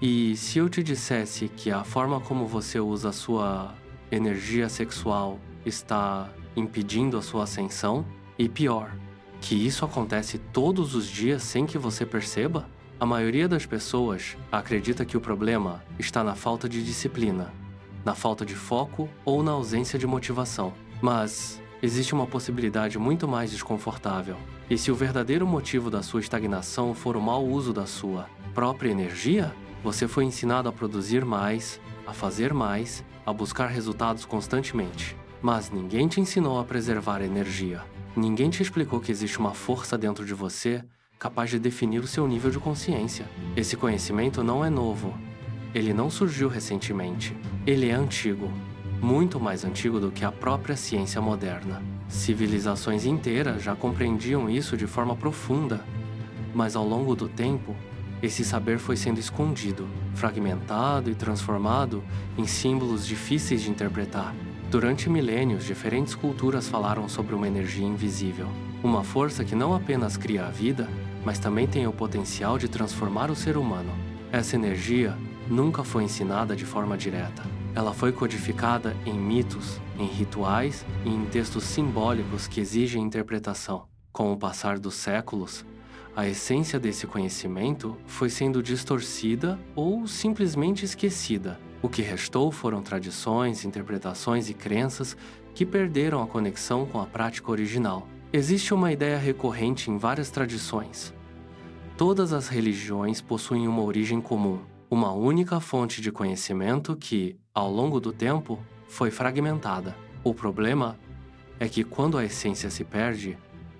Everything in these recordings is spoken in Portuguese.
E se eu te dissesse que a forma como você usa a sua energia sexual está impedindo a sua ascensão? E pior, que isso acontece todos os dias sem que você perceba? A maioria das pessoas acredita que o problema está na falta de disciplina, na falta de foco ou na ausência de motivação. Mas existe uma possibilidade muito mais desconfortável. E se o verdadeiro motivo da sua estagnação for o mau uso da sua própria energia, você foi ensinado a produzir mais, a fazer mais, a buscar resultados constantemente. Mas ninguém te ensinou a preservar a energia. Ninguém te explicou que existe uma força dentro de você capaz de definir o seu nível de consciência. Esse conhecimento não é novo. Ele não surgiu recentemente. Ele é antigo. Muito mais antigo do que a própria ciência moderna. Civilizações inteiras já compreendiam isso de forma profunda. Mas ao longo do tempo, esse saber foi sendo escondido, fragmentado e transformado em símbolos difíceis de interpretar. Durante milênios, diferentes culturas falaram sobre uma energia invisível. Uma força que não apenas cria a vida, mas também tem o potencial de transformar o ser humano. Essa energia nunca foi ensinada de forma direta. Ela foi codificada em mitos, em rituais e em textos simbólicos que exigem interpretação. Com o passar dos séculos, a essência desse conhecimento foi sendo distorcida ou simplesmente esquecida. O que restou foram tradições, interpretações e crenças que perderam a conexão com a prática original. Existe uma ideia recorrente em várias tradições. Todas as religiões possuem uma origem comum, uma única fonte de conhecimento que, ao longo do tempo, foi fragmentada. O problema é que quando a essência se perde,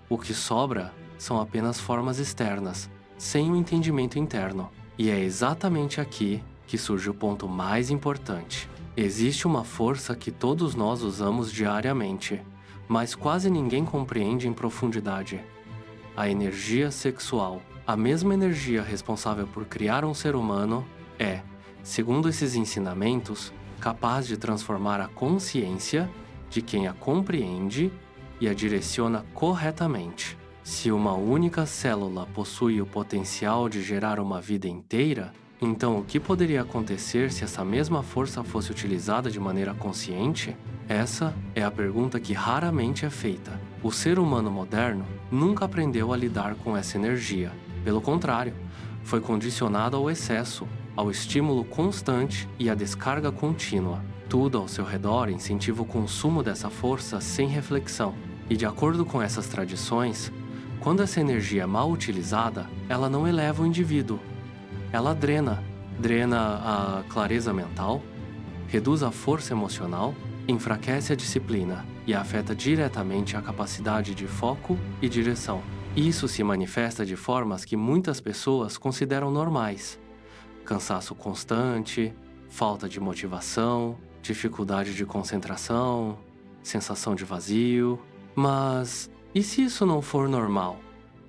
o que sobra são apenas formas externas, sem um entendimento interno. E é exatamente aqui que surge o ponto mais importante. Existe uma força que todos nós usamos diariamente, mas quase ninguém compreende em profundidade. A energia sexual. A mesma energia responsável por criar um ser humano é, segundo esses ensinamentos, capaz de transformar a consciência de quem a compreende e a direciona corretamente. Se uma única célula possui o potencial de gerar uma vida inteira, então o que poderia acontecer se essa mesma força fosse utilizada de maneira consciente? Essa é a pergunta que raramente é feita. O ser humano moderno nunca aprendeu a lidar com essa energia. Pelo contrário, foi condicionado ao excesso, ao estímulo constante e à descarga contínua. Tudo ao seu redor incentiva o consumo dessa força sem reflexão. E de acordo com essas tradições, quando essa energia é mal utilizada, ela não eleva o indivíduo. Ela drena a clareza mental, reduz a força emocional, enfraquece a disciplina e afeta diretamente a capacidade de foco e direção. Isso se manifesta de formas que muitas pessoas consideram normais: cansaço constante, falta de motivação, dificuldade de concentração, sensação de vazio. Mas e se isso não for normal?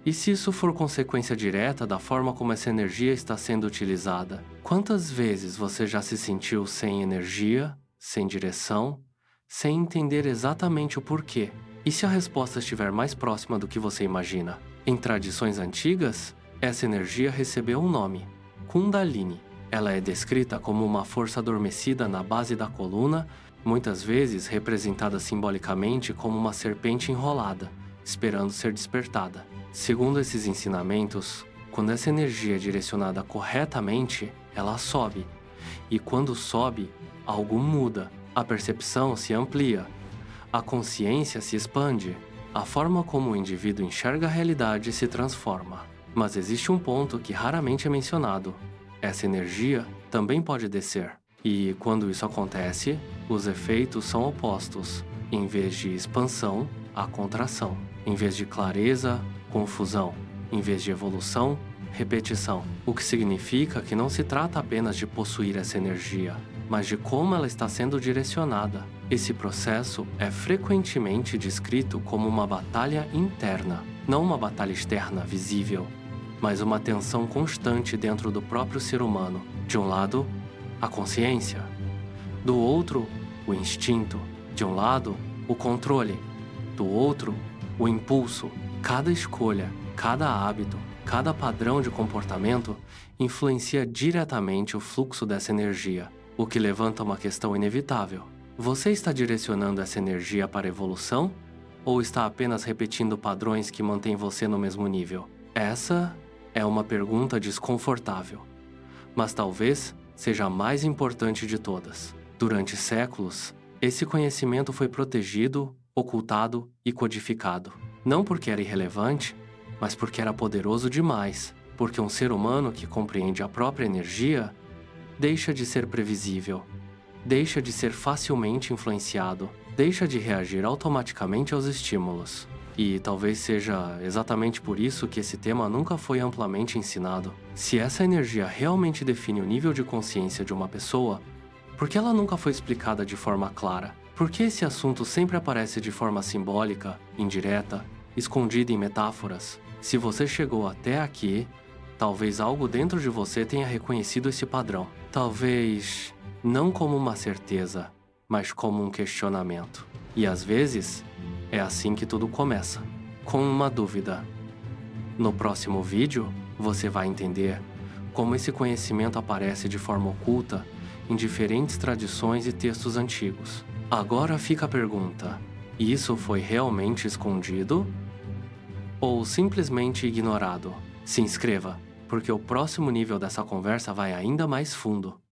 E se isso for consequência direta da forma como essa energia está sendo utilizada? Quantas vezes você já se sentiu sem energia, sem direção, sem entender exatamente o porquê? E se a resposta estiver mais próxima do que você imagina? Em tradições antigas, essa energia recebeu um nome: Kundalini. Ela é descrita como uma força adormecida na base da coluna, muitas vezes representada simbolicamente como uma serpente enrolada, esperando ser despertada. Segundo esses ensinamentos, quando essa energia é direcionada corretamente, ela sobe. E quando sobe, algo muda. A percepção se amplia. A consciência se expande. A forma como o indivíduo enxerga a realidade se transforma. Mas existe um ponto que raramente é mencionado. Essa energia também pode descer. E quando isso acontece, os efeitos são opostos. Em vez de expansão, há contração. Em vez de clareza, confusão. Em vez de evolução, repetição. O que significa que não se trata apenas de possuir essa energia, mas de como ela está sendo direcionada. Esse processo é frequentemente descrito como uma batalha interna, não uma batalha externa visível, mas uma tensão constante dentro do próprio ser humano. De um lado, a consciência. Do outro, o instinto. De um lado, o controle. Do outro, o impulso. Cada escolha, cada hábito, Cada padrão de comportamento influencia diretamente o fluxo dessa energia, o que levanta uma questão inevitável. Você está direcionando essa energia para a evolução ou está apenas repetindo padrões que mantêm você no mesmo nível? Essa é uma pergunta desconfortável, mas talvez seja a mais importante de todas. Durante séculos, esse conhecimento foi protegido, ocultado e codificado. Não porque era irrelevante, mas porque era poderoso demais. Porque um ser humano que compreende a própria energia deixa de ser previsível, deixa de ser facilmente influenciado, deixa de reagir automaticamente aos estímulos. E talvez seja exatamente por isso que esse tema nunca foi amplamente ensinado. Se essa energia realmente define o nível de consciência de uma pessoa, por que ela nunca foi explicada de forma clara? Por que esse assunto sempre aparece de forma simbólica, indireta, escondida em metáforas? Se você chegou até aqui, talvez algo dentro de você tenha reconhecido esse padrão. Talvez não como uma certeza, mas como um questionamento. E às vezes, é assim que tudo começa, com uma dúvida. No próximo vídeo, você vai entender como esse conhecimento aparece de forma oculta em diferentes tradições e textos antigos. Agora fica a pergunta: isso foi realmente escondido? Ou simplesmente ignorado? Se inscreva, porque o próximo nível dessa conversa vai ainda mais fundo.